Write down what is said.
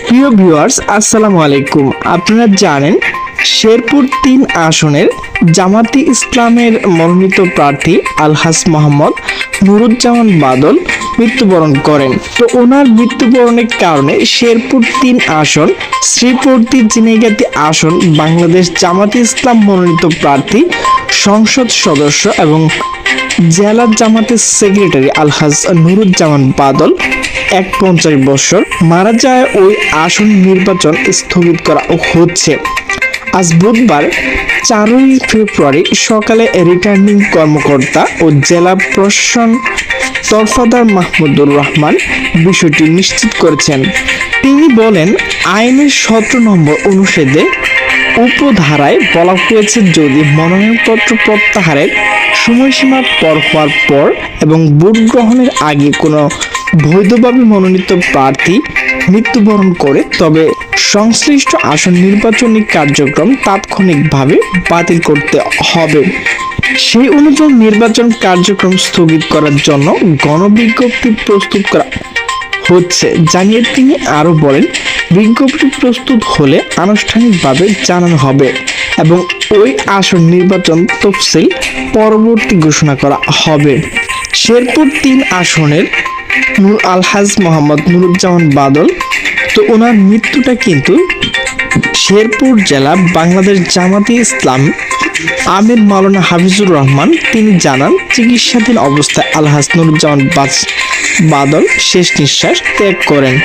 প্রিয় ভিউয়ার্স, আসসালামু আলাইকুম। আপনারা জানেন শেরপুর ৩ আসনের জামাতি ইসলামের মনোনীত প্রার্থী আলহাজ মোহাম্মদ নুরুজ্জামান বাদল মৃত্যুবরণ করেন। তো ওনার মৃত্যুবরণের কারণে শেরপুর ৩ আসন, শ্রীপর্তি জিনেগাতি আসন বাংলাদেশ জামাতি ইসলাম মনোনীত প্রার্থী সংসদ সদস্য এবং জেলা জামাতের সেক্রেটারি আলহাজ নুরুজ্জামান বাদল ৫১ বছর মারা যায়। ওই আসন নির্বাচন স্থগিত করা হচ্ছে। আজ বুধবার ৪ই ফেব্রুয়ারি সকালে রিটার্নিং কর্মকর্তা ও জেলা প্রশাসন তরফদার মাহমুদুর রহমান বিষয়টি নিশ্চিত করেছেন। তিনি বলেন, আইনের ১৭ নম্বর অনুচ্ছেদে উপধারায় বলা হয়েছে, যদি মনোনয়নপত্র প্রত্যাহারের সময়সীমা পার হওয়ার পর এবং ভোট গ্রহণের আগে কোনো বৈধভাবে মনোনীত প্রার্থী মৃত্যুবরণ করে তবে সংশ্লিষ্ট আসন নির্বাচনী কার্যক্রম তাৎক্ষণিকভাবে বাতিল করতে হবে। সেই অনুযায়ী নির্বাচন কার্যক্রম স্থগিত করার জন্য গণবিজ্ঞপ্তি প্রস্তুত করা হচ্ছে জানিয়ে তিনি আরো বলেন, বিজ্ঞপ্তি প্রস্তুত হলে আনুষ্ঠানিকভাবে জানানো হবে এবং ওই আসন নির্বাচন তফসিল পরবর্তী ঘোষণা করা হবে। শেরপুর ৩ আসনের আলহাজ মোহাম্মদ নুরুজ্জামান বাদল, তো ওনার মৃত্যুটা কিন্তু শেরপুর জেলা বাংলাদেশ জামাতি ইসলাম আমির মাওলানা হাফিজুর রহমান তিনি জানান, চিকিৎসাধীন অবস্থায় আলহাজ নুরুজ্জামান বাদল শেষ নিঃশ্বাস ত্যাগ করেন।